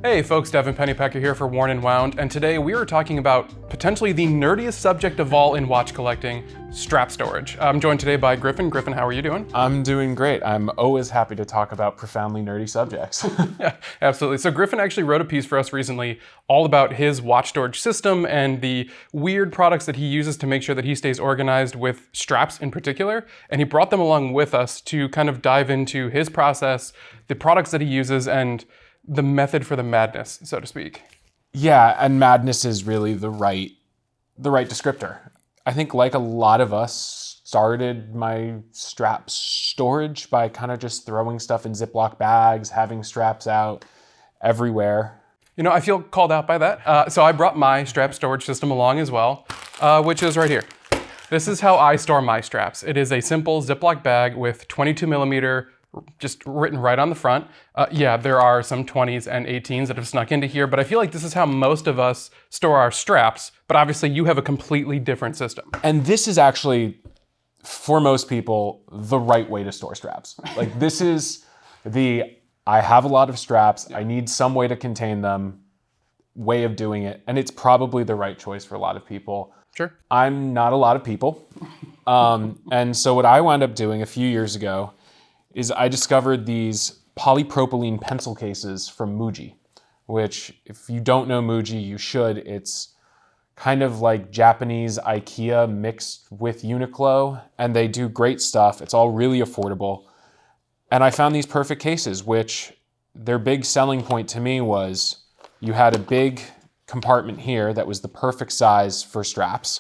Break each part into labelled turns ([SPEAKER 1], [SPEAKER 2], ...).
[SPEAKER 1] Hey folks, Devin Pennypacker here for Worn and Wound, and today we are talking about potentially the nerdiest subject of all in watch collecting, strap storage. I'm joined today by Griffin. Griffin, how are you doing?
[SPEAKER 2] I'm doing great. I'm always happy to talk about profoundly nerdy subjects.
[SPEAKER 1] Yeah, absolutely. So Griffin actually wrote a piece for us recently all about his watch storage system and the weird products that he uses to make sure that he stays organized with straps in particular, and he brought them along with us to kind of dive into his process, the products that he uses, and the method for the madness, so to speak.
[SPEAKER 2] Yeah, and madness is really the right descriptor. I think like a lot of us started my strap storage by kind of just throwing stuff in Ziploc bags, having straps out everywhere.
[SPEAKER 1] You know, I feel called out by that. So I brought my strap storage system along as well, which is right here. This is how I store my straps. It is a simple Ziploc bag with 22 millimeter just written right on the front. Yeah, there are some 20s and 18s that have snuck into here, but I feel like this is how most of us store our straps, but obviously you have a completely different system.
[SPEAKER 2] And this is actually, for most people, the right way to store straps. Like this is I have a lot of straps, I need some way to contain them, way of doing it, and it's probably the right choice for a lot of people.
[SPEAKER 1] Sure.
[SPEAKER 2] I'm not a lot of people. And so what I wound up doing a few years ago is I discovered these polypropylene pencil cases from Muji, which if you don't know Muji, you should. It's kind of like Japanese IKEA mixed with Uniqlo, and they do great stuff. It's all really affordable. And I found these perfect cases, which their big selling point to me was you had a big compartment here that was the perfect size for straps.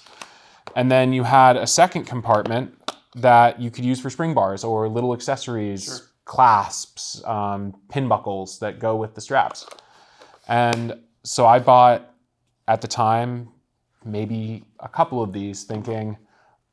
[SPEAKER 2] And then you had a second compartment that you could use for spring bars or little accessories, sure, clasps, pin buckles that go with the straps. And so I bought, at the time, maybe a couple of these, thinking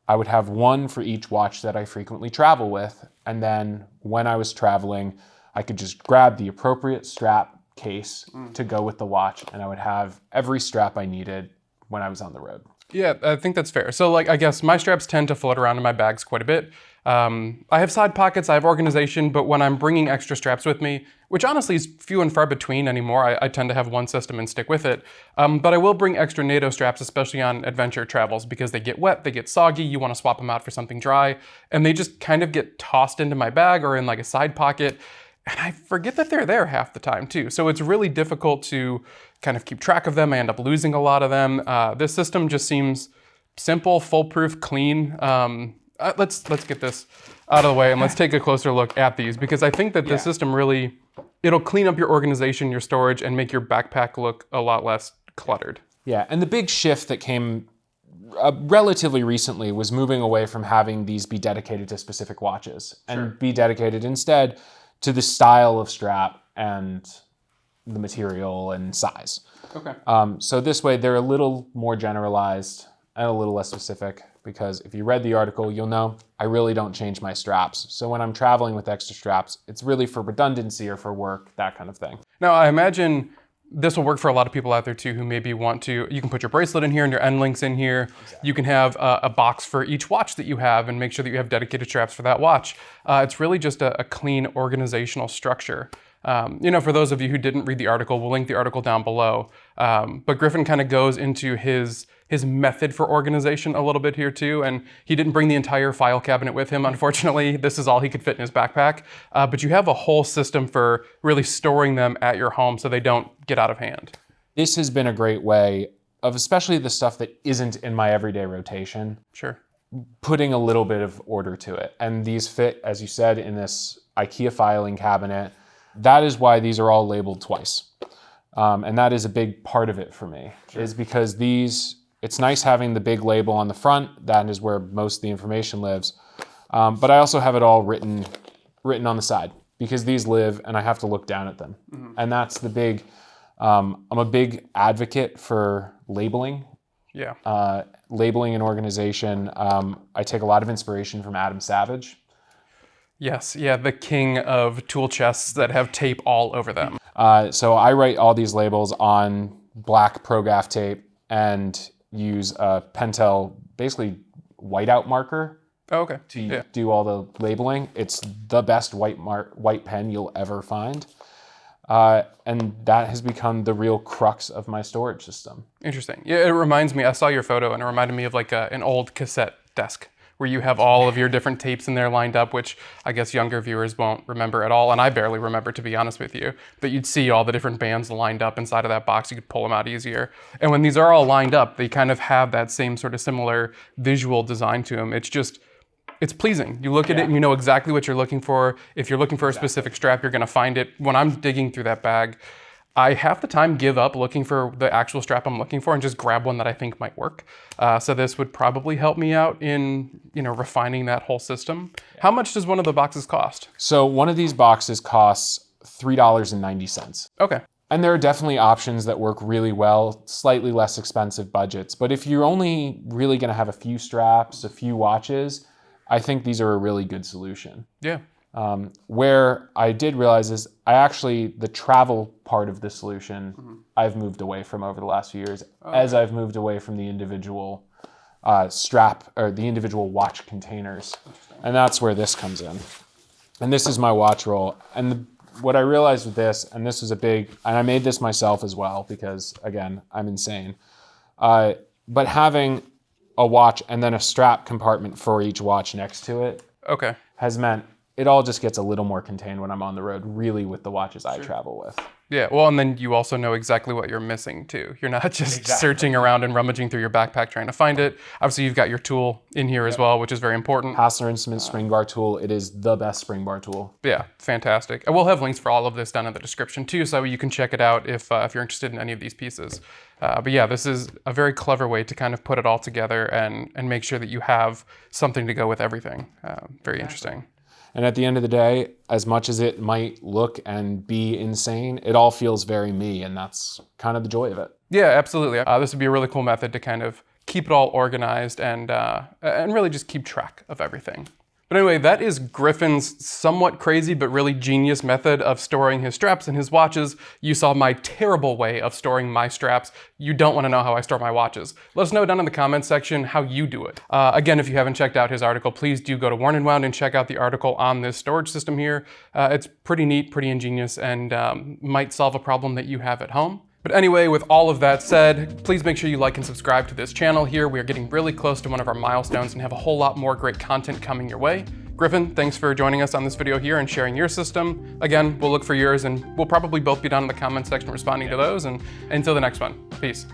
[SPEAKER 2] I would have one for each watch that I frequently travel with. And then when I was traveling, I could just grab the appropriate strap case to go with the watch, and I would have every strap I needed when I was on the road.
[SPEAKER 1] Yeah, I think that's fair. So I guess my straps tend to float around in my bags quite a bit. I have side pockets, I have organization, but when I'm bringing extra straps with me, which honestly is few and far between anymore, I tend to have one system and stick with it. But I will bring extra NATO straps, especially on adventure travels, because they get wet, they get soggy, you want to swap them out for something dry, and they just kind of get tossed into my bag or in like a side pocket. And I forget that they're there half the time too. So it's really difficult to kind of keep track of them. I end up losing a lot of them. This system just seems simple, foolproof, clean. Let's get this out of the way and let's take a closer look at these, because I think that this system really, it'll clean up your organization, your storage, and make your backpack look a lot less cluttered.
[SPEAKER 2] Yeah, and the big shift that came relatively recently was moving away from having these be dedicated to specific watches and be dedicated instead to the style of strap and the material and size.
[SPEAKER 1] Okay.
[SPEAKER 2] So this way they're a little more generalized and a little less specific, because if you read the article, you'll know I really don't change my straps. So when I'm traveling with extra straps, it's really for redundancy or for work, that kind of thing.
[SPEAKER 1] Now I imagine this will work for a lot of people out there too who maybe want to, you can put your bracelet in here and your end links in here. Exactly. You can have a box for each watch that you have and make sure that you have dedicated straps for that watch. It's really just a clean organizational structure. For those of you who didn't read the article, we'll link the article down below. But Griffin kind of goes into his method for organization a little bit here too, and he didn't bring the entire file cabinet with him, unfortunately. This is all he could fit in his backpack. But you have a whole system for really storing them at your home so they don't get out of hand.
[SPEAKER 2] This has been a great way of, especially the stuff that isn't in my everyday rotation,
[SPEAKER 1] sure,
[SPEAKER 2] putting a little bit of order to it. And these fit, as you said, in this IKEA filing cabinet. That is why these are all labeled twice. And that is a big part of it for me, is because it's nice having the big label on the front. That is where most of the information lives. But I also have it all written on the side, because these live and I have to look down at them. Mm-hmm. And that's the big, I'm a big advocate for labeling.
[SPEAKER 1] Yeah.
[SPEAKER 2] Labeling and organization. I take a lot of inspiration from Adam Savage.
[SPEAKER 1] Yes, yeah, the king of tool chests that have tape all over them.
[SPEAKER 2] So I write all these labels on black ProGraph tape and use a Pentel, basically whiteout marker.
[SPEAKER 1] Oh, okay.
[SPEAKER 2] To do all the labeling. It's the best white pen you'll ever find. And that has become the real crux of my storage system.
[SPEAKER 1] Interesting. Yeah, it reminds me, I saw your photo and it reminded me of like an old cassette desk where you have all of your different tapes in there lined up, which I guess younger viewers won't remember at all. And I barely remember, to be honest with you, but you'd see all the different bands lined up inside of that box. You could pull them out easier. And when these are all lined up, they kind of have that same sort of similar visual design to them. It's pleasing. You look at it and you know exactly what you're looking for. If you're looking for a specific strap, you're gonna find it. When I'm digging through that bag, I half the time give up looking for the actual strap I'm looking for and just grab one that I think might work. So this would probably help me out in, refining that whole system. How much does one of the boxes cost?
[SPEAKER 2] So one of these boxes costs $3.90.
[SPEAKER 1] Okay.
[SPEAKER 2] And there are definitely options that work really well, slightly less expensive budgets. But if you're only really gonna have a few straps, a few watches, I think these are a really good solution.
[SPEAKER 1] Yeah.
[SPEAKER 2] Where I did realize is the travel part of the solution, I've moved away from over the last few years, as I've moved away from the individual strap or the individual watch containers. And that's where this comes in. And this is my watch roll. And what I realized with this, and this was and I made this myself as well because, again, I'm insane. But having a watch and then a strap compartment for each watch next to it has meant it all just gets a little more contained when I'm on the road, really, with the watches I travel with.
[SPEAKER 1] Yeah, well, and then you also know exactly what you're missing too. You're not just searching around and rummaging through your backpack trying to find it. Obviously, you've got your tool in here as well, which is very important.
[SPEAKER 2] Hassler Instrument spring bar tool. It is the best spring bar tool.
[SPEAKER 1] Yeah, fantastic. And we'll have links for all of this down in the description too, so you can check it out if you're interested in any of these pieces. But yeah, this is a very clever way to kind of put it all together and make sure that you have something to go with everything. Very interesting.
[SPEAKER 2] And at the end of the day, as much as it might look and be insane, it all feels very me, and that's kind of the joy of it.
[SPEAKER 1] Yeah, absolutely. This would be a really cool method to kind of keep it all organized and really just keep track of everything. But anyway, that is Griffin's somewhat crazy but really genius method of storing his straps and his watches. You saw my terrible way of storing my straps. You don't want to know how I store my watches. Let us know down in the comments section how you do it. Again, if you haven't checked out his article, please do go to Worn and Wound and check out the article on this storage system here. It's pretty neat, pretty ingenious, and might solve a problem that you have at home. But anyway, with all of that said, please make sure you like and subscribe to this channel here. We are getting really close to one of our milestones and have a whole lot more great content coming your way. Griffin, thanks for joining us on this video here and sharing your system. Again, we'll look for yours and we'll probably both be down in the comment section responding to those. And until the next one, peace.